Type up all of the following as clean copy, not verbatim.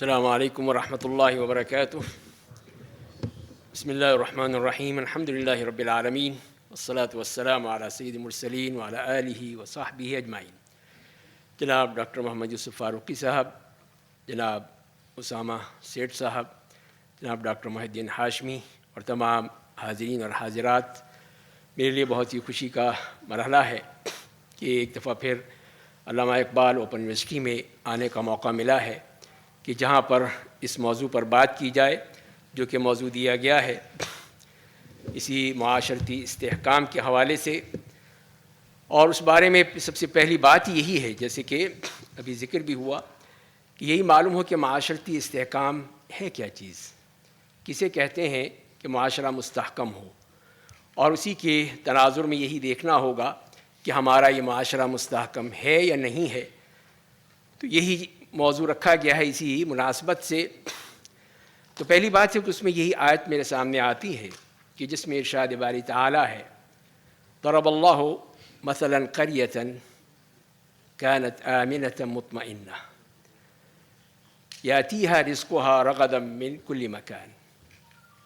السلام علیکم ورحمۃ اللہ وبرکاتہ۔ بسم اللہ الرحمن الرحیم، الحمد للہ رب العالمین، والصلاة والسلام علی سید المرسلین وعلی آلہ وصحبہ اجمعین۔ جناب ڈاکٹر محمد یوسف فاروقی صاحب، جناب اسامہ سیٹھ صاحب، جناب ڈاکٹر محی الدین ہاشمی اور تمام حاضرین اور حاضرات، میرے لیے بہت ہی خوشی کا مرحلہ ہے کہ ایک دفعہ پھر علامہ اقبال اوپن یونیورسٹی میں آنے کا موقع ملا ہے کہ جہاں پر اس موضوع پر بات کی جائے جو کہ موضوع دیا گیا ہے اسی معاشرتی استحکام کے حوالے سے۔ اور اس بارے میں سب سے پہلی بات یہی ہے، جیسے کہ ابھی ذکر بھی ہوا، کہ یہی معلوم ہو کہ معاشرتی استحکام ہے کیا چیز، کسے کہتے ہیں کہ معاشرہ مستحکم ہو، اور اسی کے تناظر میں یہی دیکھنا ہوگا کہ ہمارا یہ معاشرہ مستحکم ہے یا نہیں ہے۔ تو یہی موضوع رکھا گیا ہے اسی مناسبت سے۔ تو پہلی بات ہے کہ اس میں یہی آیت میرے سامنے آتی ہے کہ جس میں ارشاد باری تعالیٰ ہے، ضرب اللہ مثلا قریۃ كانت آمنة مطمئنة یأتیہا رزقها رغدا من كل مكان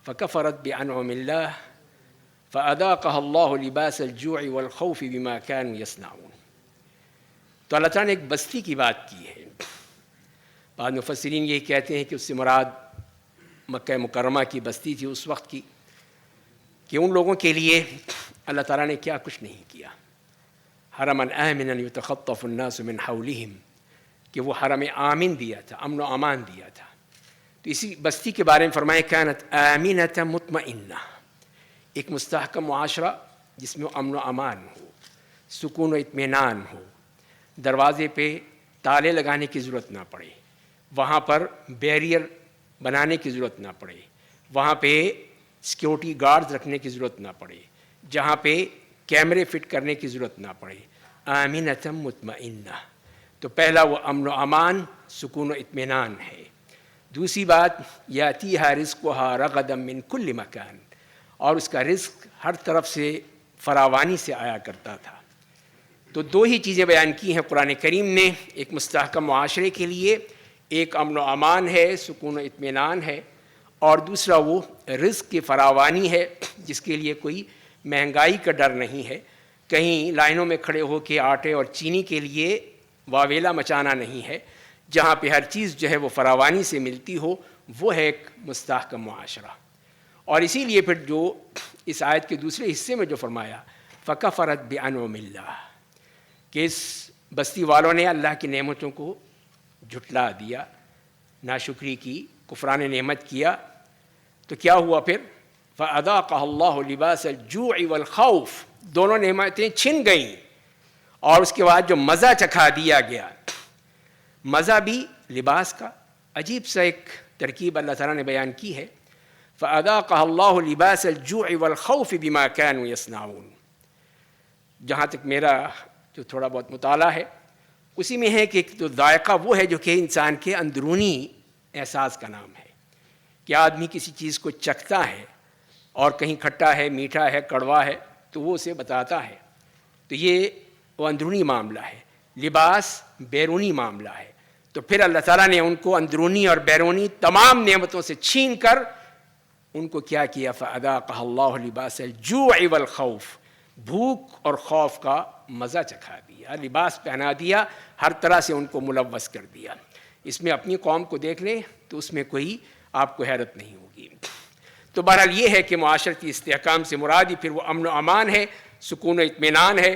فكفرت بأنعم الله فأذاقها الله لباس الجوع والخوف بما كانوا يصنعون۔ تو اللہ تعالیٰ نے ایک بستی کی بات کی ہے۔ بعض مفسرین یہی کہتے ہیں کہ اس سے مراد مکہ مکرمہ کی بستی تھی اس وقت کی، کہ ان لوگوں کے لیے اللہ تعالیٰ نے کیا کچھ نہیں کیا، حرما آمنا یتخطف الناس من حولہم، کہ وہ حرم آمن دیا تھا، امن و امان دیا تھا۔ تو اسی بستی کے بارے میں فرمائے کانت آمنۃ مطمئنہ، ایک مستحکم معاشرہ جس میں امن و امان ہو، سکون و اطمینان ہو، دروازے پہ تالے لگانے کی ضرورت نہ پڑے، وہاں پر بیریئر بنانے کی ضرورت نہ پڑے، وہاں پہ سیکیورٹی گارڈز رکھنے کی ضرورت نہ پڑے، جہاں پہ کیمرے فٹ کرنے کی ضرورت نہ پڑے، آمنۃ مطمئنہ۔ تو پہلا وہ امن و امان، سکون و اطمینان ہے۔ دوسری بات، یاتیہا رزقہا رغدا من کل مکان، اور اس کا رزق ہر طرف سے فراوانی سے آیا کرتا تھا۔ تو دو ہی چیزیں بیان کی ہیں قرآن کریم نے، ایک مستحکم معاشرے کے لیے ایک امن و امان ہے، سکون و اطمینان ہے، اور دوسرا وہ رزق کی فراوانی ہے جس کے لیے کوئی مہنگائی کا ڈر نہیں ہے، کہیں لائنوں میں کھڑے ہو کے آٹے اور چینی کے لیے واویلا مچانا نہیں ہے، جہاں پہ ہر چیز جو ہے وہ فراوانی سے ملتی ہو، وہ ہے ایک مستحکم معاشرہ۔ اور اسی لیے پھر جو اس آیت کے دوسرے حصے میں جو فرمایا فَكَفَرَتْ بِأَنْعُمِ اللَّهِ، کہ اس بستی والوں نے اللہ کی نعمتوں کو جھٹلا دیا، ناشکری کی، کفران نعمت کیا، تو کیا ہوا پھر؟ فَأَذَاقَهَا اللَّهُ لِبَاسَ الْجُوعِ وَالْخَوْفِ، دونوں نعمتیں چھن گئیں، اور اس کے بعد جو مزہ چکھا دیا گیا، مزہ بھی لباس کا، عجیب سا ایک ترکیب اللہ تعالیٰ نے بیان کی ہے، فَأَذَاقَهَا اللَّهُ لِبَاسَ الْجُوعِ وَالْخَوْفِ بِمَا كَانُوا يَصْنَعُونَ۔ جہاں تک میرا جو تھوڑا بہت مطالعہ ہے اسی میں ہے کہ ایک تو ذائقہ وہ ہے جو کہ انسان کے اندرونی احساس کا نام ہے، کہ آدمی کسی چیز کو چکھتا ہے اور کہیں کھٹا ہے، میٹھا ہے، کڑوا ہے، تو وہ اسے بتاتا ہے، تو یہ وہ اندرونی معاملہ ہے۔ لباس بیرونی معاملہ ہے۔ تو پھر اللہ تعالیٰ نے ان کو اندرونی اور بیرونی تمام نعمتوں سے چھین کر ان کو کیا کیا؟ فَأَذَاقَهَا اللَّهُ لِبَاسَ الْجُوعِ وَالْخَوْفِ، بھوک اور خوف کا مزہ چکھا دیا، لباس پہنا دیا، ہر طرح سے ان کو ملوث کر دیا۔ اس میں اپنی قوم کو دیکھ لیں تو اس میں کوئی آپ کو حیرت نہیں ہوگی۔ تو بہرحال یہ ہے کہ معاشرتی استحکام سے مراد پھر وہ امن و امان ہے، سکون و اطمینان ہے،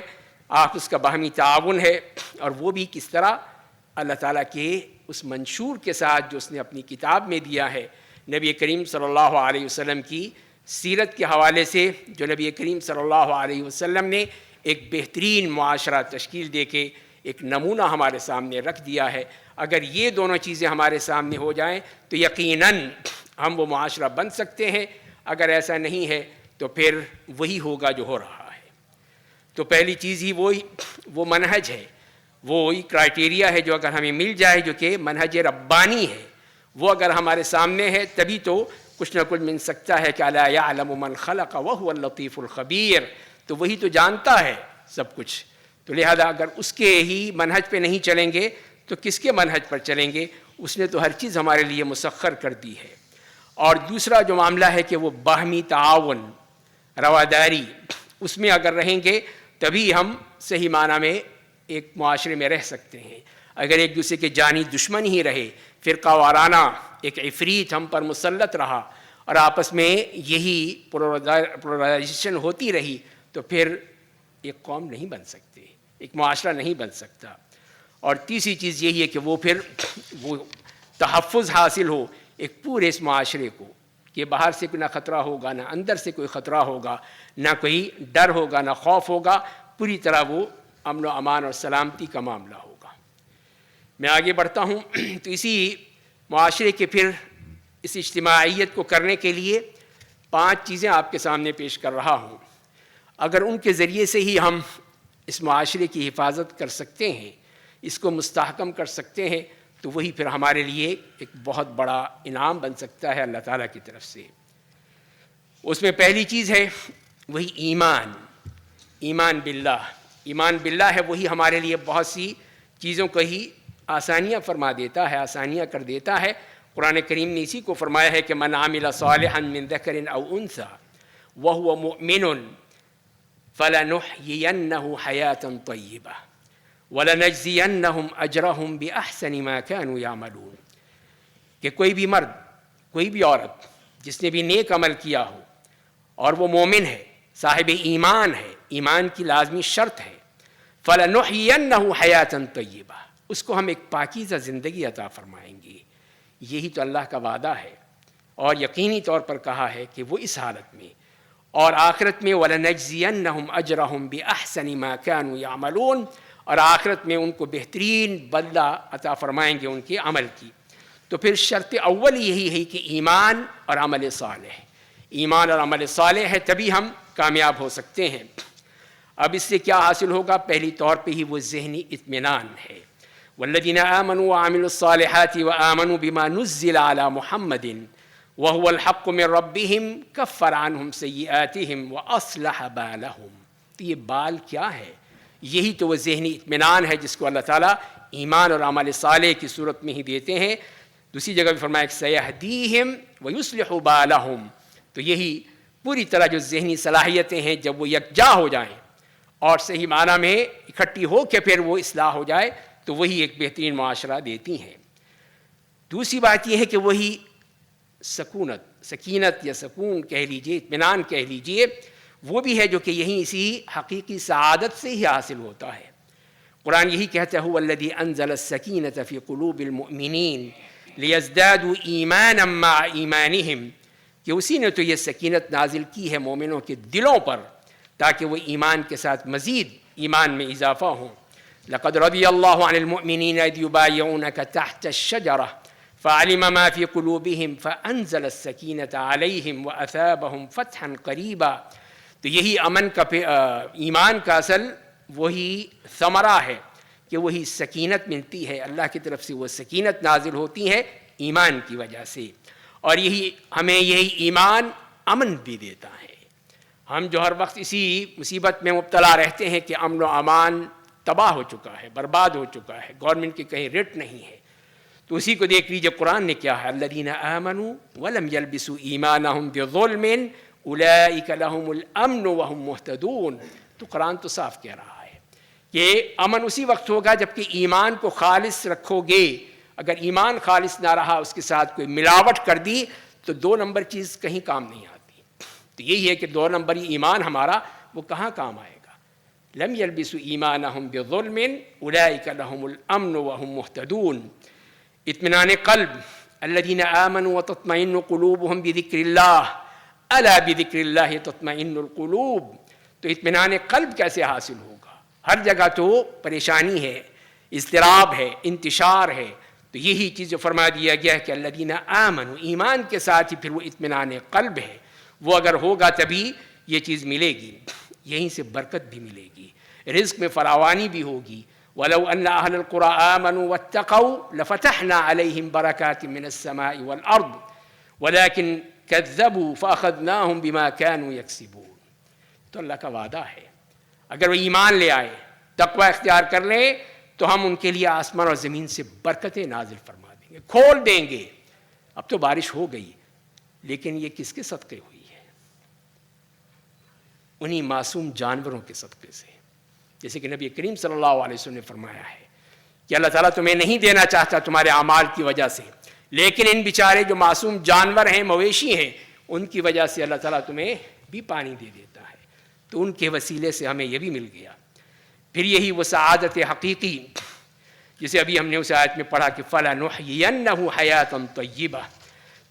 آپس کا باہمی تعاون ہے، اور وہ بھی کس طرح؟ اللہ تعالیٰ کے اس منشور کے ساتھ جو اس نے اپنی کتاب میں دیا ہے، نبی کریم صلی اللہ علیہ وسلم کی سیرت کے حوالے سے، جو نبی کریم صلی اللہ علیہ وسلم نے ایک بہترین معاشرہ تشکیل دے کے ایک نمونہ ہمارے سامنے رکھ دیا ہے۔ اگر یہ دونوں چیزیں ہمارے سامنے ہو جائیں تو یقیناً ہم وہ معاشرہ بن سکتے ہیں، اگر ایسا نہیں ہے تو پھر وہی ہوگا جو ہو رہا ہے۔ تو پہلی چیز ہی وہ منہج ہے، وہی کرائٹیریا ہے جو اگر ہمیں مل جائے، جو کہ منہج ربانی ہے، وہ اگر ہمارے سامنے ہے تبھی تو کچھ نہ کچھ مل سکتا ہے کہ الا یعلم من خلق وهو اللطیف الخبیر، تو وہی تو جانتا ہے سب کچھ۔ تو لہذا اگر اس کے ہی منہج پہ نہیں چلیں گے تو کس کے منہج پر چلیں گے؟ اس نے تو ہر چیز ہمارے لیے مسخر کر دی ہے. اور دوسرا جو معاملہ ہے کہ وہ باہمی تعاون، رواداری، اس میں اگر رہیں گے تبھی ہم صحیح معنی میں ایک معاشرے میں رہ سکتے ہیں. اگر ایک دوسرے کے جانی دشمن ہی رہے، فرقہ وارانہ ایک عفریت ہم پر مسلط رہا اور آپس میں یہی پولرائزیشن ہوتی رہی تو پھر ایک قوم نہیں بن سکتی، ایک معاشرہ نہیں بن سکتا. اور تیسری چیز یہی ہے کہ وہ پھر وہ تحفظ حاصل ہو ایک پورے اس معاشرے کو، کہ باہر سے کوئی نہ خطرہ ہوگا، نہ اندر سے کوئی خطرہ ہوگا، نہ کوئی ڈر ہوگا، نہ خوف ہوگا، پوری طرح وہ امن و امان اور سلامتی کا معاملہ ہوگا. میں آگے بڑھتا ہوں. تو اسی معاشرے کے پھر اس اجتماعیت کو کرنے کے لیے 5 چیزیں آپ کے سامنے پیش کر رہا ہوں. اگر ان کے ذریعے سے ہی ہم اس معاشرے کی حفاظت کر سکتے ہیں، اس کو مستحکم کر سکتے ہیں، تو وہی پھر ہمارے لیے ایک بہت بڑا انعام بن سکتا ہے اللہ تعالیٰ کی طرف سے. اس میں پہلی چیز ہے وہی ایمان. ایمان باللہ. ایمان باللہ ہے وہی ہمارے لیے بہت سی چیزوں کو ہی آسانیاں فرما دیتا ہے، آسانیاں کر دیتا ہے. قرآن کریم نے اسی کو فرمایا ہے کہ من عمل صالحا من ذکر او انثى وهو مؤمن فلنحيينه حياة طيبة وَلَنَجْزِيَنَّهُمْ أَجْرَهُمْ بِأَحْسَنِ مَا كَانُوا يَعْمَلُونَ. کہ کوئی بھی مرد، کوئی بھی عورت جس نے بھی نیک عمل کیا ہو اور وہ مومن ہے، صاحب ایمان ہے، ایمان کی لازمی شرط ہے، فَلَنُحْيِيَنَّهُ حَيَاةً طَيِّبَةً، اس کو ہم ایک پاکیزہ زندگی عطا فرمائیں گے. یہی تو اللہ کا وعدہ ہے اور یقینی طور پر کہا ہے کہ وہ اس حالت میں اور آخرت میں وَلَنَجْزِيَنَّهُمْ أَجْرَهُمْ بِأَحْسَنِ مَا كَانُوا يَعْمَلُونَ، اور آخرت میں ان کو بہترین بدلہ عطا فرمائیں گے ان کے عمل کی. تو پھر شرط اول یہی ہے کہ ایمان اور عمل صالح. ایمان اور عمل صالح ہے تبھی ہم کامیاب ہو سکتے ہیں. اب اس سے کیا حاصل ہوگا؟ پہلی طور پہ ہی وہ ذہنی اطمینان ہے. والذین آمنوا وعملوا الصالحات وآمنوا بما نزل على محمد وهو الحق من ربهم كفر عنهم سیئاتهم واصلح بالهم. تو یہ بال کیا ہے؟ یہی تو وہ ذہنی اطمینان ہے جس کو اللہ تعالیٰ ایمان اور عمل صالح کی صورت میں ہی دیتے ہیں. دوسری جگہ بھی فرمایا کہ سیہدیہم ویصلح بالہم. تو یہی پوری طرح جو ذہنی صلاحیتیں ہیں جب وہ یکجا ہو جائیں اور صحیح معنی میں اکٹھی ہو کے پھر وہ اصلاح ہو جائے تو وہی ایک بہترین معاشرہ دیتی ہیں. دوسری بات یہ ہے کہ وہی سکینت یا سکون کہہ لیجئے، اطمینان کہہ لیجئے، وہ بھی ہے جو کہ یہیں اسی حقیقی سعادت سے ہی حاصل ہوتا ہے. قرآن یہی کہتا ہے هو الذی انزل السکینۃ فی قلوب المؤمنین لیزدادوا ایمانا مع ایمانہم، کہ اسی نے تو یہ سکینت نازل کی ہے مومنوں کے دلوں پر تاکہ وہ ایمان کے ساتھ مزید ایمان میں اضافہ ہوں. لقد رضی اللہ عن المؤمنین اذ یبایعونک تحت الشجرہ فعلم ما فی قلوبہم فانزل السکینۃ علیہم واثابہم فتحا قریبا. تو یہی امن کا ایمان کا اصل وہی ثمرہ ہے کہ وہی سکینت ملتی ہے، اللہ کی طرف سے وہ سکینت نازل ہوتی ہے ایمان کی وجہ سے. اور یہی ہمیں یہی ایمان امن بھی دیتا ہے. ہم جو ہر وقت اسی مصیبت میں مبتلا رہتے ہیں کہ امن و امان تباہ ہو چکا ہے، برباد ہو چکا ہے، گورنمنٹ کی کہیں ریٹ نہیں ہے. تو اسی کو دیکھ لیجیے قرآن نے کیا ہے، الذین آمنوا ولم یلبسوا ایمانہم بظلم اولئک لہم الامن وہم مہتدون. تو قرآن تو صاف کہہ رہا ہے کہ امن اسی وقت ہوگا جبکہ ایمان کو خالص رکھو گے. اگر ایمان خالص نہ رہا، اس کے ساتھ کوئی ملاوٹ کر دی تو 2 نمبر چیز کہیں کام نہیں آتی. تو یہی ہے کہ 2 نمبری ایمان ہمارا وہ کہاں کام آئے گا. لم یلبسوا ایمانہم بظلم اولئک لہم الامن وہم مہتدون. اطمینان قلب، الذین آمنوا وتطمئن قلوبہم بذکر اللہ الا بذکر اللہ تطمئن القلوب. تو اطمینان قلب کیسے حاصل ہوگا؟ ہر جگہ تو پریشانی ہے، اضطراب ہے، انتشار ہے. تو یہی چیز جو فرما دیا گیا ہے کہ الذین آمنوا، ایمان کے ساتھ ہی پھر وہ اطمینان قلب ہے، وہ اگر ہوگا تبھی یہ چیز ملے گی. یہیں سے برکت بھی ملے گی، رزق میں فراوانی بھی ہوگی. وَلَوْ أَنَّ أَهْلَ الْقُرَىٰ آمَنُوا وَاتَّقَوْا لَفَتَحْنَا عَلَيْهِمْ بَرَكَاتٍ مِّنَ السَّمَاءِ وَالْأَرْضِ وَلَكِنْ كَذَّبُوا فَأَخَذْنَاهُمْ بِمَا كَانُوا يَكْسِبُونَ. تو اللہ کا وعدہ ہے اگر وہ ایمان لے آئے، تقوی اختیار کر لیں، تو ہم ان کے لیے آسمان اور زمین سے برکتیں نازل فرما دیں گے، گے، کھول دیں گے. اب تو بارش ہو گئی، لیکن یہ کس کے صدقے ہوئی ہے؟ انہی معصوم جانوروں کے صدقے سے. جیسے کہ نبی کریم صلی اللہ علیہ وسلم نے فرمایا ہے کہ اللہ تعالیٰ تمہیں نہیں دینا چاہتا تمہارے اعمال کی وجہ سے، لیکن ان بیچارے جو معصوم جانور ہیں، مویشی ہیں، ان کی وجہ سے اللہ تعالیٰ تمہیں بھی پانی دے دیتا ہے. تو ان کے وسیلے سے ہمیں یہ بھی مل گیا. پھر یہی وہ سعادت حقیقی جسے ابھی ہم نے اس آیت میں پڑھا کہ فَلَنُحْيِيَنَّهُ حَيَاةً طَيِّبَةً،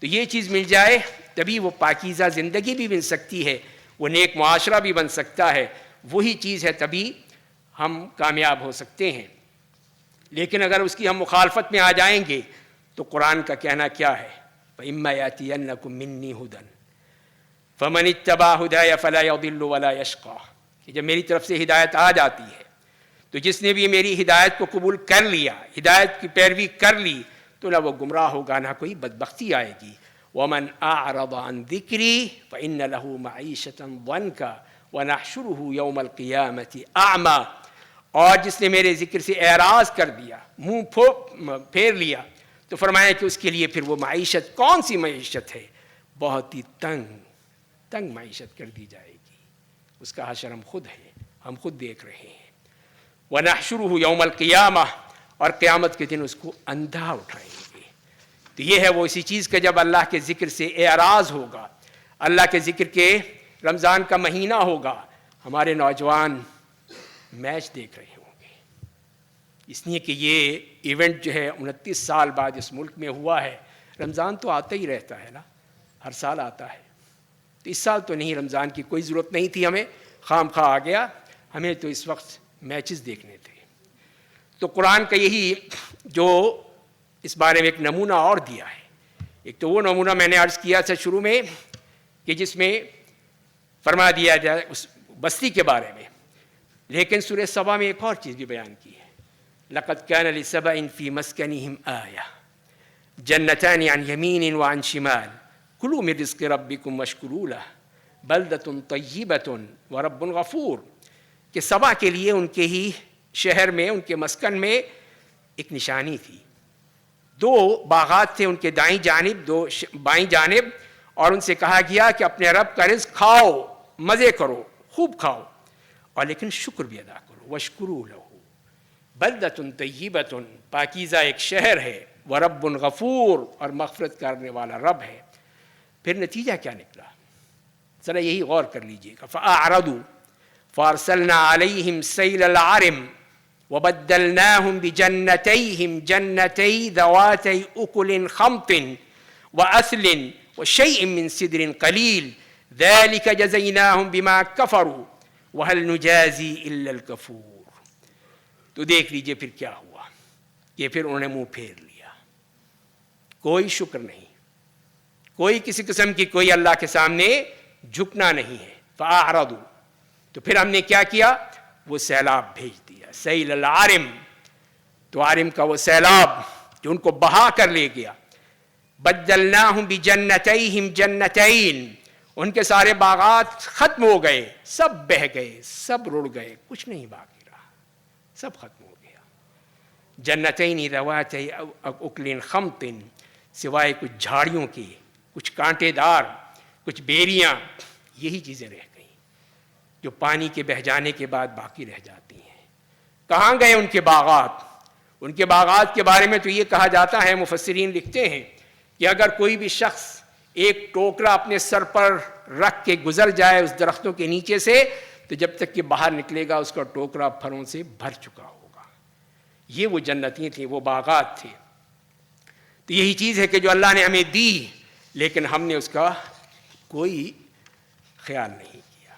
تو یہ چیز مل جائے تبھی وہ پاکیزہ زندگی بھی مل سکتی ہے، وہ نیک معاشرہ بھی بن سکتا ہے. وہی چیز ہے تبھی ہم کامیاب ہو سکتے ہیں. لیکن اگر اس کی ہم مخالفت میں آ جائیں گے تو قرآن کا کہنا کیا ہے؟ فَإِمَّا يَأْتِيَنَّكُم مِّنِّي هُدًى فَمَنِ اتَّبَعَ هُدَايَ فَلَا يَضِلُّ وَلَا يَشْقَىٰ، کہ جب میری طرف سے ہدایت آ جاتی ہے تو جس نے بھی میری ہدایت کو قبول کر لیا، ہدایت کی پیروی کر لی، تو نہ وہ گمراہ ہوگا نہ کوئی بدبختی آئے گی. وَمَنْ أَعْرَضَ عَنْ ذِكْرِي فَإِنَّ لَهُ مَعِيشَةً ضَنْكًا وَنَحْشُرُهُ يَوْمَ الْقِيَامَةِ أَعْمَىٰ، اور جس نے میرے ذکر سے اعراض کر دیا، منہ پھیر لیا، تو فرمایا کہ اس کے لیے پھر وہ معیشت کون سی معیشت ہے؟ بہت ہی تنگ معیشت کر دی جائے گی. اس کا حشر ہم خود ہیں، ہم خود دیکھ رہے ہیں. وَنَحْشُرُهُ يَوْمَ الْقِيَامَةِ، اور قیامت کے دن اس کو اندھا اٹھائیں گے. تو یہ ہے وہ اسی چیز کا جب اللہ کے ذکر سے اعراض ہوگا، اللہ کے ذکر کے رمضان کا مہینہ ہوگا، ہمارے نوجوان میچ دیکھ رہے ہوں گے، اس لیے کہ یہ ایونٹ جو ہے 29 سال بعد اس ملک میں ہوا ہے. رمضان تو آتا ہی رہتا ہے نا، ہر سال آتا ہے. تو اس سال تو نہیں، رمضان کی کوئی ضرورت نہیں تھی ہمیں، خام خواہ آ گیا. ہمیں تو اس وقت میچز دیکھنے تھے. تو قرآن کا یہی جو اس بارے میں ایک نمونہ اور دیا ہے. ایک تو وہ نمونہ میں نے عرض کیا تھا شروع میں کہ جس میں فرما دیا جائے اس بستی کے بارے میں، لیکن سورہ سبا میں ایک اور چیز بھی بیان کی ہے. لَقَدْ كَانَ لِسَبَإٍ فِي مَسْكَنِهِمْ آيَةٌ جَنَّتَانِ عَنْ يَمِينٍ وَعَنْ شِمَالٍ كُلُوا مِن رِزْقِ رَبِّكُمْ وَاشْكُرُوا لَهُ بَلْدَةٌ طَيِّبَةٌ وَرَبٌّ غَفُورٌ، کہ سبا کے لیے ان کے ہی شہر میں، ان کے مسکن میں ایک نشانی تھی. 2 باغات تھے ان کے دائیں جانب، 2 بائیں جانب، اور ان سے کہا گیا کہ اپنے رب کا رزق کھاؤ، مزے کرو، خوب کھاؤ، اور لیکن شکر بھی ادا کرو. وَاشْكُرُوا لَهُ بَلْدَةٌ طَيِّبَةٌ، پاکیزہ ایک شہر ہے، وَرَبٌّ غَفُورٌ، اور مغفرت کرنے والا رب ہے. پھر نتیجہ کیا نکلا؟ ذرا یہی غور کر لیجئے گا. فَأَعْرَضُوا فَأَرْسَلْنَا عَلَيْهِمْ سَيْلَ الْعَرِمِ وَبَدَّلْنَاهُمْ بِجَنَّتَيْهِمْ جَنَّتَيْ ذَوَاتَيْ أُكُلٍ خَمْطٍ وَأَثْلٍ وَشَيْءٍ مِّن سِدْرٍ قَلِيلٍ ذَلِكَ جَزَيْنَاهُمْ بِمَا كَفَرُوا وَهَلْ نُجَازِي إِلَّا الْكَفُورَ. تو دیکھ لیجئے پھر کیا ہوا کہ پھر انہوں نے منہ پھیر لیا، کوئی شکر نہیں، کوئی کسی قسم کی کوئی اللہ کے سامنے جھکنا نہیں ہے. فَأَعْرَضُوا، تو پھر ہم نے کیا کیا؟ وہ سیلاب بھیج دیا. سیل العارم، تو عارم کا وہ سیلاب جو ان کو بہا کر لے گیا. بدلناہم بجنتیہم جنتین، ان کے سارے باغات ختم ہو گئے، سب بہہ گئے، سب رڑ گئے، کچھ نہیں باقی رہا، سب ختم ہو گیا. جنتین ذواتی اکل خمط، سوائے کچھ جھاڑیوں کی، کچھ کانٹے دار، کچھ بیریاں، یہی چیزیں رہ گئیں جو پانی کے بہہ جانے کے بعد باقی رہ جاتی ہیں. کہاں گئے ان کے باغات؟ ان کے باغات کے بارے میں تو یہ کہا جاتا ہے، مفسرین لکھتے ہیں کہ اگر کوئی بھی شخص ایک ٹوکرا اپنے سر پر رکھ کے گزر جائے اس درختوں کے نیچے سے، تو جب تک کہ باہر نکلے گا اس کا ٹوکرا پھلوں سے بھر چکا ہوگا. یہ وہ جنتیں تھیں، وہ باغات تھے. تو یہی چیز ہے کہ جو اللہ نے ہمیں دی، لیکن ہم نے اس کا کوئی خیال نہیں کیا.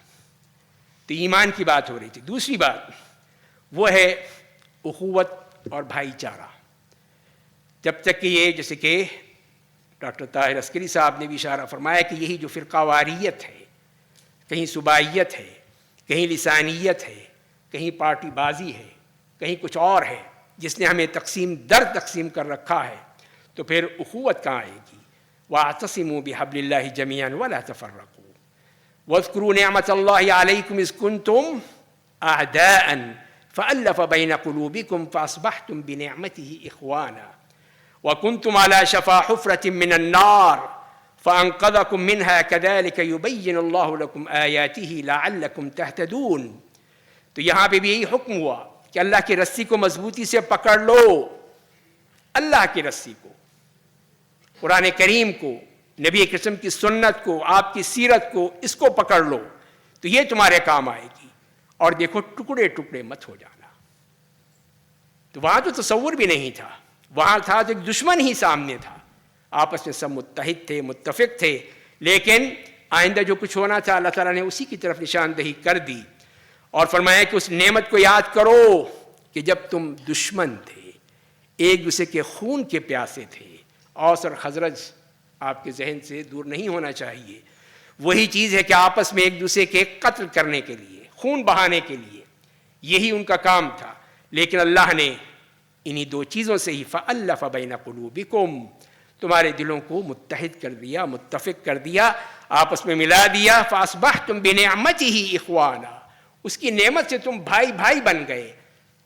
تو ایمان کی بات ہو رہی تھی. دوسری بات وہ ہے اخوت اور بھائی چارہ. جب تک کہ یہ، جیسے کہ ڈاکٹر طاہر عسکری صاحب نے بھی اشارہ فرمایا کہ یہی جو فرقہ واریت ہے، کہیں صوبائیت ہے، کہیں لسانیت ہے، کہیں پارٹی بازی ہے، کہیں کچھ اور ہے، جس نے ہمیں تقسیم کر رکھا ہے، تو پھر اخوت کہاں آئے گی؟ وَاعْتَصِمُوا بِحَبْلِ اللَّهِ جَمِيعًا وَلَا تَفَرَّقُوا وَاذْكُرُوا نِعْمَةَ اللَّهِ عَلَيْكُمْ إِذْ كُنْتُمْ أَعْدَاءً فَأَلَّفَ بَيْنَ قُلُوبِكُمْ فَأَصْبَحْتُمْ بِنِعْمَتِهِ إِخْوَانًا وَكُنْتُمْ عَلَى شَفَا حُفْرَةٍ مِّنَ النَّارِ فَأَنْقَذَكُم مِّنْهَا كَذَلِكَ يُبَيِّنُ اللَّهُ لَكُمْ آيَاتِهِ لَعَلَّكُمْ تَهْتَدُونَ۔ تو یہاں پہ بھی یہی حکم ہوا کہ اللہ کی رسی کو مضبوطی سے پکڑ لو، اللہ کی رسی کو، قرآن کریم کو، نبی کریم کی سنت کو، آپ کی سیرت کو، اس کو پکڑ لو تو یہ تمہارے کام آئے گی۔ اور دیکھو ٹکڑے ٹکڑے مت ہو جانا۔ تو وہاں تو تصور بھی نہیں تھا، وہاں تھا تو ایک دشمن ہی سامنے تھا، آپس میں سب متحد تھے، متفق تھے، لیکن آئندہ جو کچھ ہونا تھا اللہ تعالیٰ نے اسی کی طرف نشاندہی کر دی اور فرمایا کہ اس نعمت کو یاد کرو کہ جب تم دشمن تھے، ایک دوسرے کے خون کے پیاسے تھے۔ اوس اور خزرج آپ کے ذہن سے دور نہیں ہونا چاہیے، وہی چیز ہے کہ آپس میں ایک دوسرے کے قتل کرنے کے لیے، خون بہانے کے لیے، یہی ان کا کام تھا، لیکن اللہ نے انہی دو چیزوں سے ہی فَأَلَّفَ بَيْنَ قُلُوبِكُمْ، تمہارے دلوں کو متحد کر دیا، متفق کر دیا، آپس میں ملا دیا۔ فَأَصْبَحْتُمْ بِنِعْمَتِهِ إِخْوَانًا، اس کی نعمت سے تم بھائی بھائی بن گئے۔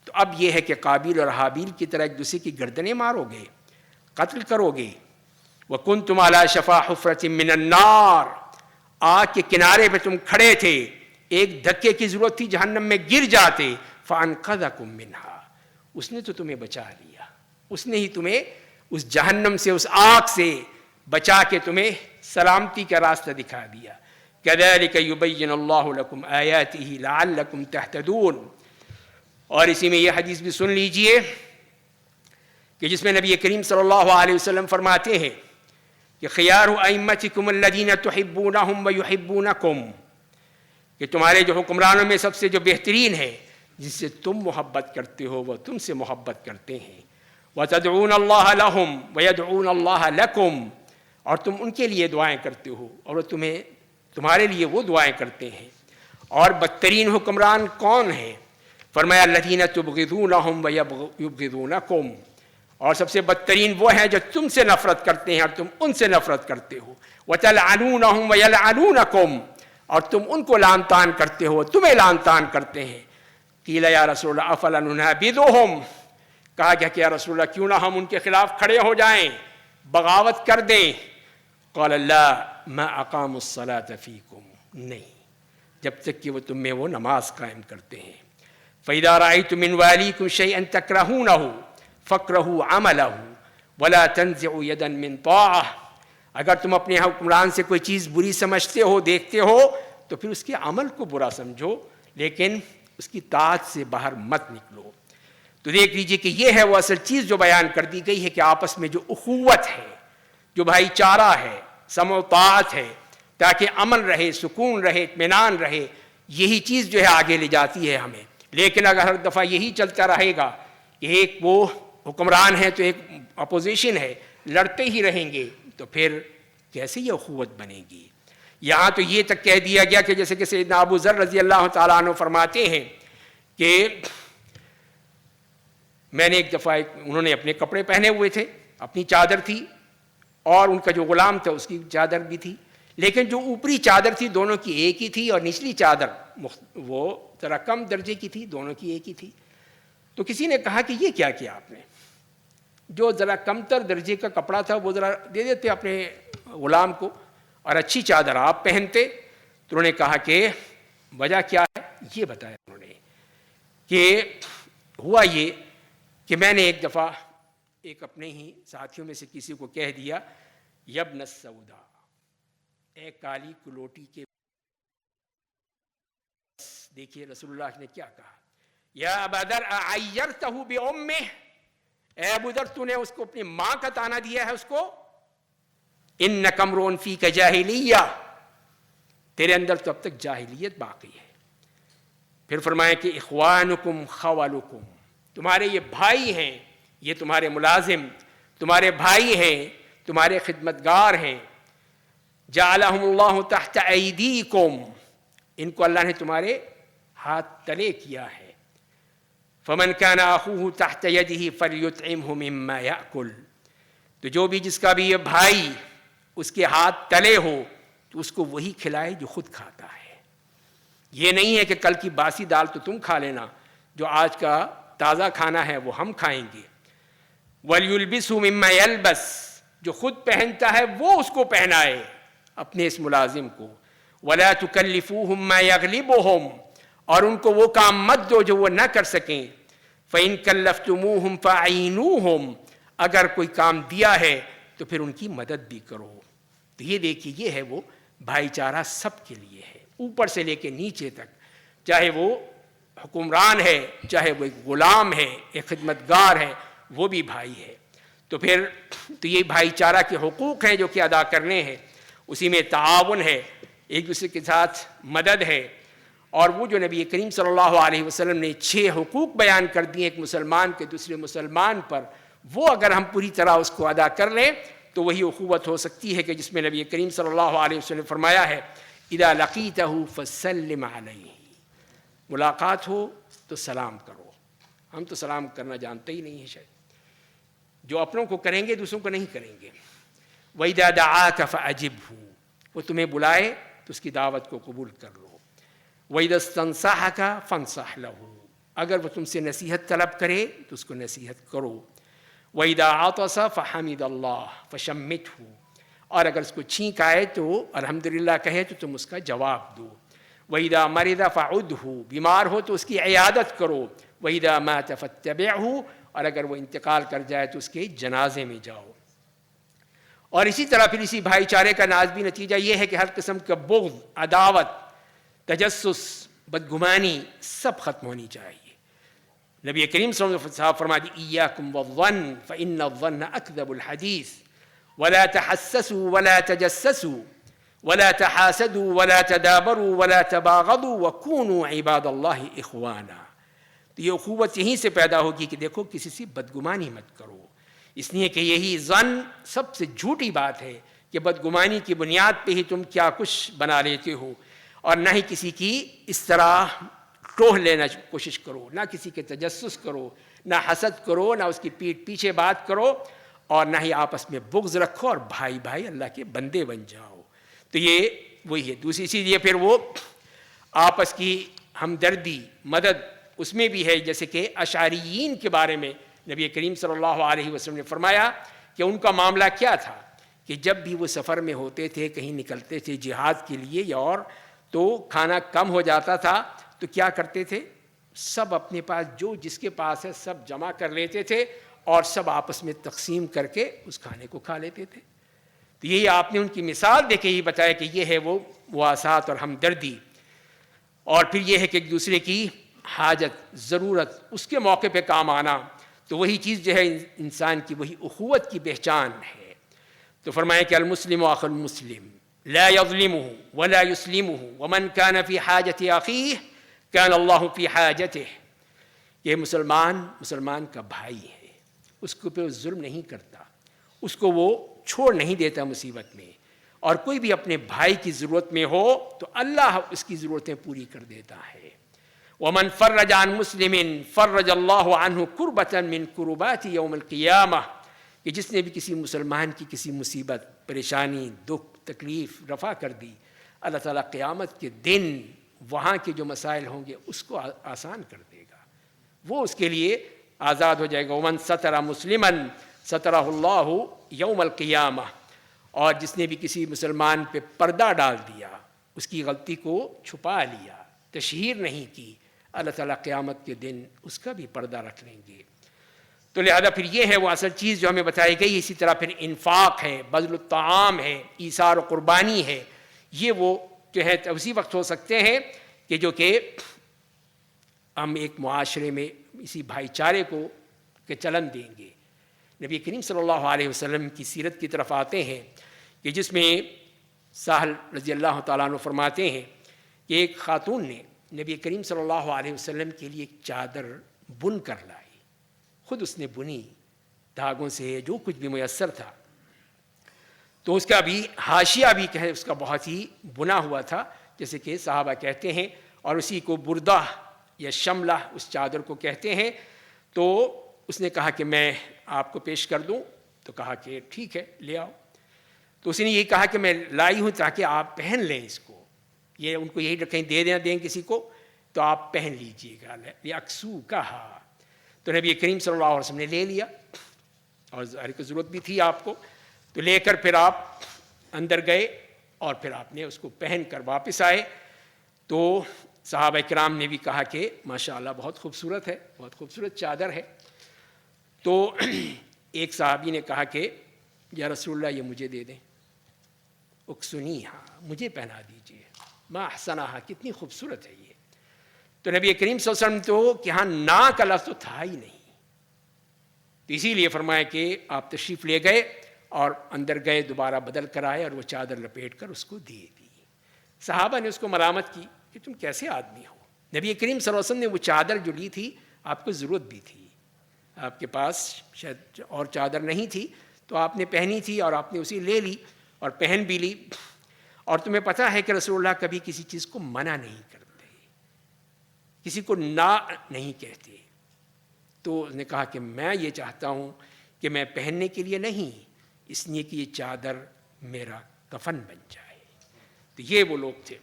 تو اب یہ ہے کہ قابیل اور حابیل کی طرح ایک دوسرے کی گردنیں مارو گے، قتل کرو گے۔ وَكُنْتُمْ عَلَى شَفَا حُفْرَةٍ مِّنَ النَّارِ، آگ کے کنارے پہ تم کھڑے تھے، ایک دھکے کی ضرورت تھی جہنم میں گر جاتے۔ فَأَنْقَذَكُم مِّنْهَا، اس نے تو تمہیں بچا لیا، اس نے ہی تمہیں اس جہنم سے، اس آگ سے بچا کے تمہیں سلامتی کا راستہ دکھا دیا۔ كَذَلِكَ يُبَيِّنُ اللَّهُ لَكُمْ آيَاتِهِ لَعَلَّكُمْ تَهْتَدُونَ۔ اور اسی میں یہ حدیث بھی سن لیجئے کہ جس میں نبی کریم صلی اللہ علیہ وسلم فرماتے ہیں کہ خیار ائمتکم الذین تحبونہم ویحبونکم، کہ تمہارے جو حکمرانوں میں سب سے جو بہترین ہے، جس سے تم محبت کرتے ہو وہ تم سے محبت کرتے ہیں۔ وتدعون اللہ لہم ویدعون اللہ لکم، اور تم ان کے لیے دعائیں کرتے ہو اور وہ تمہارے لیے وہ دعائیں کرتے ہیں۔ اور بدترین حکمران کون ہیں؟ فرمایا الذین تبغضونہم ویبغضونکم، اور سب سے بدترین وہ ہیں جو تم سے نفرت کرتے ہیں اور تم ان سے نفرت کرتے ہو۔ وتلعنونہم ویلعنونکم، اور تم ان کو لعن طعن کرتے ہو، تمہیں لعن طعن کرتے ہیں۔ قیل یا رسول اللہ افلا ننابذہم، کہا گیا کہ یا رسول اللہ کیوں نہ ہم ان کے خلاف کھڑے ہو جائیں، بغاوت کر دیں۔ قال لا ما اقاموا الصلاة فیکم، نہیں، جب تک کہ وہ تم میں وہ نماز قائم کرتے ہیں۔ فَإِذَا رَأَيْتُم مِّن وَالِيكُمْ شَيْئًا تَكْرَهُونَهُ فَاكْرَهُوا عَمَلَهُ وَلَا تَنزِعُوا يَدًا مِّن طَاعَةٍ، اگر تم اپنے حکمران سے کوئی چیز بری سمجھتے ہو، دیکھتے ہو، تو پھر اس کے عمل کو برا سمجھو، لیکن اس کی طاعت سے باہر مت نکلو۔ تو دیکھ لیجئے کہ یہ ہے وہ اصل چیز جو بیان کر دی گئی ہے کہ آپس میں جو اخوت ہے، جو بھائی چارہ ہے، سمع و طاعت ہے، تاکہ امن رہے، سکون رہے، اطمینان رہے، یہی چیز جو ہے آگے لے جاتی ہے ہمیں۔ لیکن اگر ہر دفعہ یہی چلتا رہے گا کہ ایک وہ حکمران ہے تو ایک اپوزیشن ہے، لڑتے ہی رہیں گے، تو پھر کیسے یہ اخوت بنے گی؟ یہاں تو یہ تک کہہ دیا گیا کہ جیسے کہ سیدنا ابو ذر رضی اللہ تعالیٰ عنہ فرماتے ہیں کہ میں نے ایک دفعہ انہوں نے اپنے کپڑے پہنے ہوئے تھے، اپنی چادر تھی، اور ان کا جو غلام تھا اس کی چادر بھی تھی، لیکن جو اوپری چادر تھی دونوں کی ایک ہی تھی، اور نچلی چادر وہ ذرا کم درجے کی تھی، دونوں کی ایک ہی تھی۔ تو کسی نے کہا کہ یہ کیا کیا آپ نے؟ جو ذرا کم تر درجے کا کپڑا تھا وہ ذرا دے دیتے اپنے غلام کو، اور اچھی چادر آپ پہنتے۔ تو انہوں نے کہا کہ وجہ کیا ہے؟ یہ بتایا انہوں نے کہ ہوا یہ کہ میں نے ایک دفعہ ایک اپنے ہی ساتھیوں میں سے کسی کو کہہ دیا، یبن السودا، اے کالی کلوٹی کے۔ دیکھیے رسول اللہ نے کیا کہا، یا ابا ذر اعیرتہ بامہ، اے ابو ذر تو نے اس کو اپنی ماں کا طعنہ دیا ہے اس کو، انک امرؤ فیک جاہلیہ، تیرے اندر تو اب تک جاہلیت باقی ہے۔ پھر فرمایا کہ اخوانکم خولکم، تمہارے یہ بھائی ہیں، یہ تمہارے ملازم، تمہارے بھائی ہیں، تمہارے خدمتگار ہیں، جعلہم اللہ تحت ایدیکم، ان کو اللہ نے تمہارے ہاتھ تلے کیا ہے۔ فمن کان اخوہ تحت یدہ فلیطعمہ مما یأکل، تو جو بھی جس کا بھی یہ بھائی اس کے ہاتھ تلے ہو تو اس کو وہی کھلائے جو خود کھاتا ہے۔ یہ نہیں ہے کہ کل کی باسی دال تو تم کھا لینا، جو آج کا تازہ کھانا ہے وہ ہم کھائیں گے۔ وَلْيُلْبِسْهُ مِمَّا يَلْبَسْ، جو خود پہنتا ہے وہ اس کو پہنائے اپنے اس ملازم کو. وَلَا تُكَلِّفُوهُمْ مَا يَغْلِبُهُمْ، اور ان کو وہ کام مت دو جو وہ نہ کر سکیں. فَإِن كَلَّفْتُمُوهُمْ فَأَعِينُوهُمْ، اگر کوئی کام دیا ہے تو پھر ان کی مدد بھی کرو. تو یہ دیکھیے یہ ہے وہ بھائی چارہ سب کے لیے ہے، اوپر سے لے کے نیچے تک، چاہے وہ حکمران ہے، چاہے وہ ایک غلام ہے، ایک خدمت گار ہے، وہ بھی بھائی ہے. تو پھر تو یہ بھائی چارہ کے حقوق ہیں جو کہ ادا کرنے ہیں. اسی میں تعاون ہے، ایک دوسرے کے ساتھ مدد ہے. اور وہ جو نبی کریم صلی اللہ علیہ وسلم نے 6 حقوق بیان کر دیے ایک مسلمان کے دوسرے مسلمان پر، وہ اگر ہم پوری طرح اس کو ادا کر لیں تو وہی اخوت ہو سکتی ہے کہ جس میں نبی کریم صلی اللہ علیہ وسلم نے فرمایا ہے اذا لقیتہ فسلم علیہ، ملاقات ہو تو سلام کرو. ہم تو سلام کرنا جانتے ہی نہیں ہیں، شاید جو اپنوں کو کریں گے دوسروں کو نہیں کریں گے. وَإِذَا دَعَاكَ فَأَجِبْهُ، وہ تمہیں بلائے تو اس کی دعوت کو قبول کر لو. وَإِذَا اسْتَنصَحَكَ فَانصَحْ لَهُ، اگر وہ تم سے نصیحت طلب کرے تو اس کو نصیحت کرو. وَإِذَا عَطَسَ فَحَمِدَ اللَّهَ فَشَمِّتْهُ، اور اگر اس کو چھینک آئے تو الحمدللہ کہے تو تم اس کا جواب دو. وَإِذَا مَرِضَ فَعُدْهُ، بیمار ہو تو اس کی عیادت کرو. وَإِذَا مَاتَ فَاتَّبِعْهُ، اور اگر وہ انتقال کر جائے تو اس کے جنازے میں جاؤ. اور اسی طرح پھر اسی بھائی چارے کا نازمی نتیجہ یہ ہے کہ ہر قسم کا بغض، عداوت، تجسس، بدگمانی سب ختم ہونی چاہیے. نبی کریم صلی اللہ علیہ وسلم فرما دی ایاکم والظن فإن الظن اکذب الحدیث ولا تحسسوا ولا تجسسوا ولا تحاسدوا ولا تدابروا ولا تباغضوا وكونوا عباد اللہ اخوانا. تو یہ اخوت یہیں سے پیدا ہوگی کہ دیکھو کسی سے بدگمانی مت کرو، اس لیے کہ یہی ظن سب سے جھوٹی بات ہے کہ بدگمانی کی بنیاد پہ ہی تم کیا کچھ بنا لیتے ہو. اور نہ ہی کسی کی اس طرح ٹوہ لینا کوشش کرو، نہ کسی کے تجسس کرو، نہ حسد کرو، نہ اس کی پیٹھ پیچھے بات کرو، اور نہ ہی آپس میں بغض رکھو، اور بھائی بھائی اللہ کے بندے بن جاؤ. تو یہ وہی ہے. دوسری چیز یہ پھر وہ آپس کی ہمدردی، مدد اس میں بھی ہے. جیسے کہ اشعریین کے بارے میں نبی کریم صلی اللہ علیہ وسلم نے فرمایا کہ ان کا معاملہ کیا تھا کہ جب بھی وہ سفر میں ہوتے تھے، کہیں نکلتے تھے جہاد کے لیے یا اور، تو کھانا کم ہو جاتا تھا تو کیا کرتے تھے، سب اپنے پاس جو جس کے پاس ہے سب جمع کر لیتے تھے اور سب آپس میں تقسیم کر کے اس کھانے کو کھا لیتے تھے. تو یہی آپ نے ان کی مثال دے کے ہی بتایا کہ یہ ہے وہ مواصلات اور ہمدردی. اور پھر یہ ہے کہ ایک دوسرے کی حاجت، ضرورت، اس کے موقع پہ کام آنا. تو وہی چیز جو ہے انسان کی وہی اخوت کی پہچان ہے. تو فرمایا کہ المسلم اخو المسلم لا يظلمه ولا يسلمه ومن كان في حاجة أخيه كان الله في حاجته. یہ مسلمان کا بھائی ہے، اس کو پہ ظلم نہیں کرتا، اس کو وہ چھوڑ نہیں دیتا مصیبت میں. اور کوئی بھی اپنے بھائی کی ضرورت میں ہو تو اللہ اس کی ضرورتیں پوری کر دیتا ہے. ومن فرج عن مسلم فرج اللہ عنہ کربۃ من کربات یوم القیامہ، کہ جس نے بھی کسی مسلمان کی کسی مصیبت، پریشانی، دکھ، تکلیف رفع کر دی، اللہ تعالیٰ قیامت کے دن وہاں کے جو مسائل ہوں گے اس کو آسان کر دے گا، وہ اس کے لیے آزاد ہو جائے گا. ومن ستر مسلما سترہ اللہ یوم القیامہ، اور جس نے بھی کسی مسلمان پہ پردہ ڈال دیا، اس کی غلطی کو چھپا لیا، تشہیر نہیں کی، اللہ تعالیٰ قیامت کے دن اس کا بھی پردہ رکھ لیں گے. تو لہذا پھر یہ ہے وہ اصل چیز جو ہمیں بتائی گئی. اسی طرح پھر انفاق ہے، بذل الطعام ہے، ایثار و قربانی ہے. یہ وہ جو ہے اسی وقت ہو سکتے ہیں کہ جو کہ ہم ایک معاشرے میں اسی بھائی چارے کو کے چلن دیں گے. نبی کریم صلی اللہ علیہ وسلم کی سیرت کی طرف آتے ہیں کہ جس میں سہل رضی اللہ تعالیٰ عنہ فرماتے ہیں کہ ایک خاتون نے نبی کریم صلی اللہ علیہ وسلم کے لیے ایک چادر بن کر لائی، خود اس نے بنی دھاگوں سے، جو کچھ بھی میسر تھا. تو اس کا بھی حاشیہ بھی کہ اس کا بہت ہی بنا ہوا تھا، جیسے کہ صحابہ کہتے ہیں، اور اسی کو بردہ یا شملہ اس چادر کو کہتے ہیں. تو اس نے کہا کہ میں آپ کو پیش کر دوں، تو کہا کہ ٹھیک ہے لے آؤ. تو اس نے یہ کہا کہ میں لائی ہوں تاکہ آپ پہن لیں اس کو، یہ ان کو یہی کہیں دیں کسی کو تو آپ پہن لیجئے گا. یہ اکسو کہا. تو نبی کریم صلی اللہ علیہ وسلم نے لے لیا اور ظاہر کی ضرورت بھی تھی آپ کو، تو لے کر پھر آپ اندر گئے اور پھر آپ نے اس کو پہن کر واپس آئے. تو صحابہ کرام نے بھی کہا کہ ماشاءاللہ بہت خوبصورت ہے، بہت خوبصورت چادر ہے. تو ایک صحابی نے کہا کہ یا رسول اللہ یہ مجھے دے دیں. اکسنیہا، مجھے پہنا دیجیے. ما احسنہا، کتنی خوبصورت ہے یہ. تو نبی کریم صلی اللہ علیہ وسلم تو کہ ہاں نا کا لفظ تو تھا ہی نہیں، تو اسی لیے فرمایا کہ آپ تشریف لے گئے اور اندر گئے، دوبارہ بدل کر آئے اور وہ چادر لپیٹ کر اس کو دے دی. صحابہ نے اس کو ملامت کی کہ تم کیسے آدمی ہو. نبی کریم صلی اللہ علیہ وسلم نے وہ چادر جو لی تھی، آپ کو ضرورت بھی تھی، آپ کے پاس شاید اور چادر نہیں تھی، تو آپ نے پہنی تھی اور آپ نے اسی لے لی اور پہن بھی لی. اور تمہیں پتہ ہے کہ رسول اللہ کبھی کسی چیز کو منع نہیں کرتے، کسی کو نا نہیں کہتے. تو اس نے کہا کہ میں یہ چاہتا ہوں کہ میں پہننے کے لیے نہیں، اس لیے کہ یہ چادر میرا کفن بن جائے. تو یہ وہ لوگ تھے.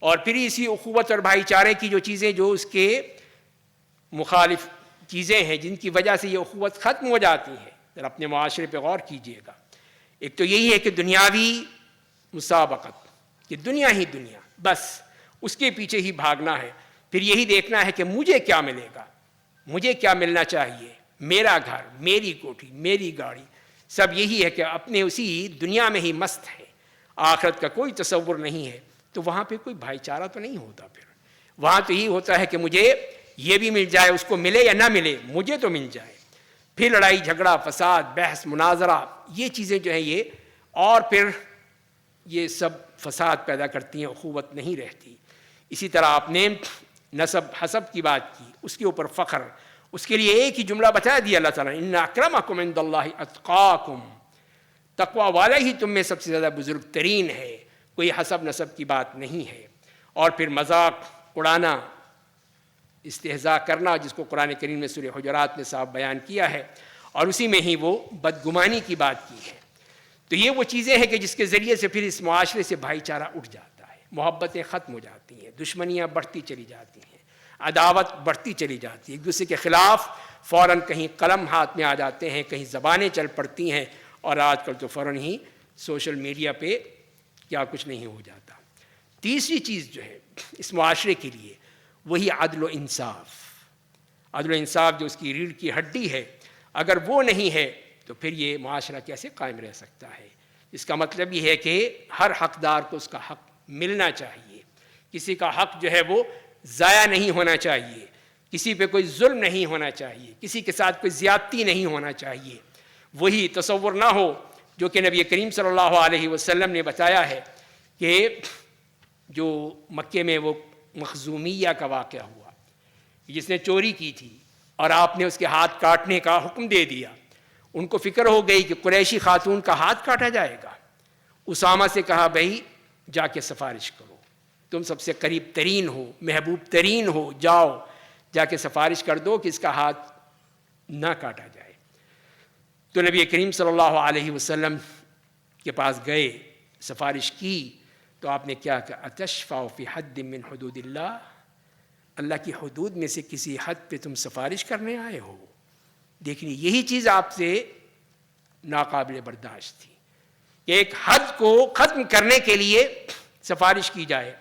اور پھر اسی اخوت اور بھائی چارے کی جو چیزیں جو اس کے مخالف چیزیں ہیں جن کی وجہ سے یہ اخوت ختم ہو جاتی ہے، ذرا اپنے معاشرے پہ غور کیجئے گا. ایک تو یہی ہے کہ دنیاوی مسابقت، کہ دنیا ہی دنیا، بس اس کے پیچھے ہی بھاگنا ہے. پھر یہی دیکھنا ہے کہ مجھے کیا ملے گا، مجھے کیا ملنا چاہیے، میرا گھر، میری کوٹھی، میری گاڑی، سب یہی ہے کہ اپنے اسی دنیا میں ہی مست ہے، آخرت کا کوئی تصور نہیں ہے. تو وہاں پہ کوئی بھائی چارہ تو نہیں ہوتا. پھر وہاں تو یہی ہوتا ہے کہ مجھے یہ بھی مل جائے، اس کو ملے یا نہ ملے، مجھے تو مل جائے. پھر لڑائی جھگڑا، فساد، بحث، مناظرہ، یہ چیزیں جو ہیں یہ، اور پھر یہ سب فساد پیدا کرتی ہیں، اخوت نہیں رہتی. اسی طرح آپ نے نسب حسب کی بات کی، اس کے اوپر فخر، اس کے لیے ایک ہی جملہ بتا دیا اللہ تعالیٰ نے، ان اکرمکم عند اللہ اتقاکم، تقوی والا ہی تم میں سب سے زیادہ بزرگ ترین ہے، کوئی حسب نسب کی بات نہیں ہے. اور پھر مذاق اڑانا، استہزاء کرنا، جس کو قرآن کریم میں سورہ حجرات نے صاحب بیان کیا ہے، اور اسی میں ہی وہ بدگمانی کی بات کی ہے. تو یہ وہ چیزیں ہیں کہ جس کے ذریعے سے پھر اس معاشرے سے بھائی چارہ اٹھ جاتا ہے، محبتیں ختم ہو جاتی ہیں، دشمنیاں بڑھتی چلی جاتی ہیں، عداوت بڑھتی چلی جاتی ہے، ایک دوسرے کے خلاف فوراً کہیں قلم ہاتھ میں آ جاتے ہیں، کہیں زبانیں چل پڑتی ہیں، اور آج کل تو فوراً ہی سوشل میڈیا پہ کیا کچھ نہیں ہو جاتا. تیسری چیز جو ہے اس معاشرے کے لیے، وہی عدل و انصاف. عدل و انصاف جو اس کی ریڑھ کی ہڈی ہے، اگر وہ نہیں ہے تو پھر یہ معاشرہ کیسے قائم رہ سکتا ہے. اس کا مطلب یہ ہے کہ ہر حقدار کو اس کا حق ملنا چاہیے، کسی کا حق جو ہے وہ ضائع نہیں ہونا چاہیے، کسی پہ کوئی ظلم نہیں ہونا چاہیے، کسی کے ساتھ کوئی زیادتی نہیں ہونا چاہیے. وہی تصور نہ ہو جو کہ نبی کریم صلی اللہ علیہ وسلم نے بتایا ہے کہ جو مکے میں وہ مخزومیہ کا واقعہ ہوا، جس نے چوری کی تھی اور آپ نے اس کے ہاتھ کاٹنے کا حکم دے دیا. ان کو فکر ہو گئی کہ قریشی خاتون کا ہاتھ کاٹا جائے گا. اسامہ سے کہا بھائی جا کے سفارش کرو، تم سب سے قریب ترین ہو، محبوب ترین ہو، جاؤ جا کے سفارش کر دو کہ اس کا ہاتھ نہ کاٹا جائے. تو نبی کریم صلی اللہ علیہ وسلم کے پاس گئے، سفارش کی، تو آپ نے کیا کہا، اتشفع فی حد من حدود اللہ، اللہ کی حدود میں سے کسی حد پہ تم سفارش کرنے آئے ہو. دیکھنی یہی چیز آپ سے ناقابل برداشت تھی کہ ایک حد کو ختم کرنے کے لیے سفارش کی جائے.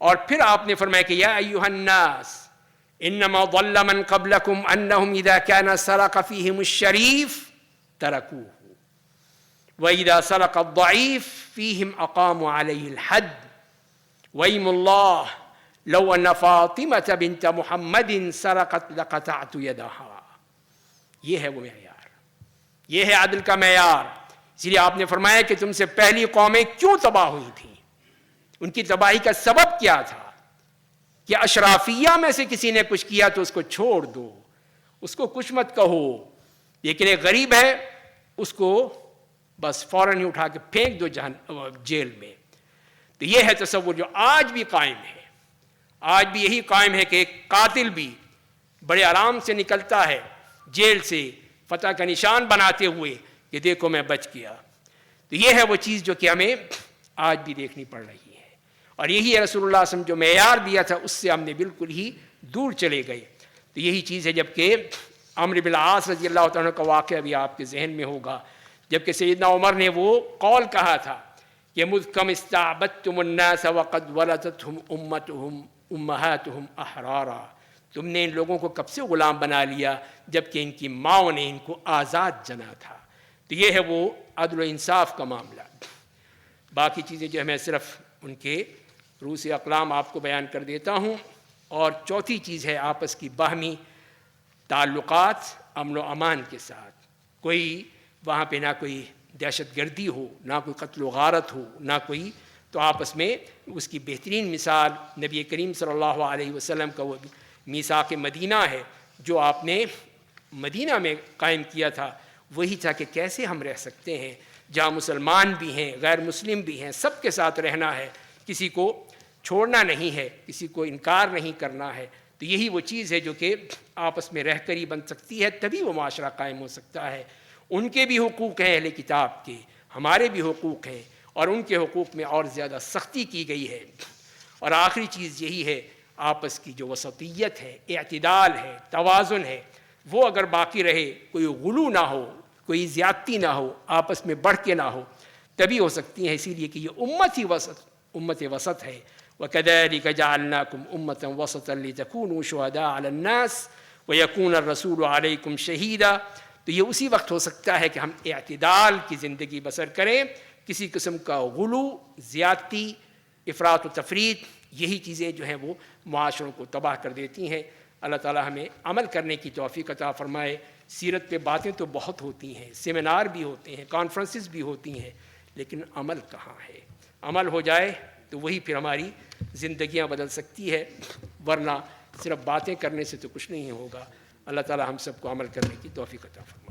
اور پھر آپ نے فرمایا کہ یا ایھا الناس انما ضل من قبلکم انہم اذا کان سرق فیہم الشریف ترکوہ وَإِذَا سَرَقَ الضَّعِيفُ فِيهِمْ أَقَامُوا عَلَيْهِ الْحَدَّ وَإِيمُ اللَّهِ لَوْ أَنَّ فَاطِمَةَ بِنْتَ مُحَمَّدٍ سَرَقَتْ لَقَطَعْتُ يَدَهَا. یہ ہے وہ معیار، یہ ہے عدل کا معیار. اس لیے آپ نے فرمایا کہ تم سے پہلی قومیں کیوں تباہ ہوئی تھیں، ان کی تباہی کا سبب کیا تھا کہ اشرافیہ میں سے کسی نے کچھ کیا تو اس کو چھوڑ دو، اس کو کچھ مت کہو، لیکن ایک غریب ہے اس کو بس فوراً ہی اٹھا کے پھینک دو جیل میں. تو یہ ہے تصور جو آج بھی قائم ہے. آج بھی یہی قائم ہے کہ ایک قاتل بھی بڑے آرام سے نکلتا ہے جیل سے فتح کا نشان بناتے ہوئے کہ دیکھو میں بچ گیا. تو یہ ہے وہ چیز جو کہ ہمیں آج بھی دیکھنی پڑ رہی ہے. اور یہی ہے رسول اللہ صلی اللہ علیہ وسلم جو معیار دیا تھا اس سے ہم نے بالکل ہی دور چلے گئے. تو یہی چیز ہے جب کہ عمرو بن العاص رضی اللہ تعالیٰ کا واقعہ بھی آپ کے ذہن میں ہوگا، جبکہ سیدنا عمر نے وہ قول کہا تھا کہ مذ کم استعبدتم الناس وقد ولدتهم امہاتهم احرارا، تم نے ان لوگوں کو کب سے غلام بنا لیا جبکہ ان کی ماؤں نے ان کو آزاد جنا تھا۔ تو یہ ہے وہ عدل و انصاف کا معاملہ۔ باقی چیزیں جو ہے میں صرف ان کے رؤوس اقلام آپ کو بیان کر دیتا ہوں۔ اور چوتھی چیز ہے آپس کی باہمی تعلقات امن و امان کے ساتھ، کوئی وہاں پہ نہ کوئی دہشت گردی ہو، نہ کوئی قتل و غارت ہو، نہ کوئی، تو آپس میں اس کی بہترین مثال نبی کریم صلی اللہ علیہ وسلم کا وہ میثاق مدینہ ہے جو آپ نے مدینہ میں قائم کیا تھا۔ وہی تھا کہ کیسے ہم رہ سکتے ہیں جہاں مسلمان بھی ہیں، غیر مسلم بھی ہیں، سب کے ساتھ رہنا ہے، کسی کو چھوڑنا نہیں ہے، کسی کو انکار نہیں کرنا ہے۔ تو یہی وہ چیز ہے جو کہ آپس میں رہ کر ہی بن سکتی ہے، تبھی وہ معاشرہ قائم ہو سکتا ہے۔ ان کے بھی حقوق ہیں اہل کتاب کے، ہمارے بھی حقوق ہیں، اور ان کے حقوق میں اور زیادہ سختی کی گئی ہے۔ اور آخری چیز یہی ہے، آپس کی جو وسطیت ہے، اعتدال ہے، توازن ہے، وہ اگر باقی رہے، کوئی غلو نہ ہو، کوئی زیادتی نہ ہو، آپس میں بڑھ کے نہ ہو، تبھی ہو سکتی ہیں۔ اسی لیے کہ یہ امت وسط ہے۔ وَكَذَلِكَ جَعَلْنَاكُمْ أُمَّةً وَسَطًا لِتَكُونُوا شُهَدَاءَ عَلَى النَّاسِ وَيَكُونَ الرَّسُولُ عَلَيْكُمْ شَهِيدًا۔ تو یہ اسی وقت ہو سکتا ہے کہ ہم اعتدال کی زندگی بسر کریں، کسی قسم کا غلو، زیادتی، افراط و تفریط، یہی چیزیں جو ہیں وہ معاشروں کو تباہ کر دیتی ہیں۔ اللہ تعالی ہمیں عمل کرنے کی توفیق عطا فرمائے۔ سیرت پہ باتیں تو بہت ہوتی ہیں، سیمینار بھی ہوتے ہیں، کانفرنسز بھی ہوتی ہیں، لیکن عمل کہاں ہے؟ عمل ہو جائے تو وہی پھر ہماری زندگیاں بدل سکتی ہے، ورنہ صرف باتیں کرنے سے تو کچھ نہیں ہوگا۔ اللہ تعالی ہم سب کو عمل کرنے کی توفیق عطا فرمائے۔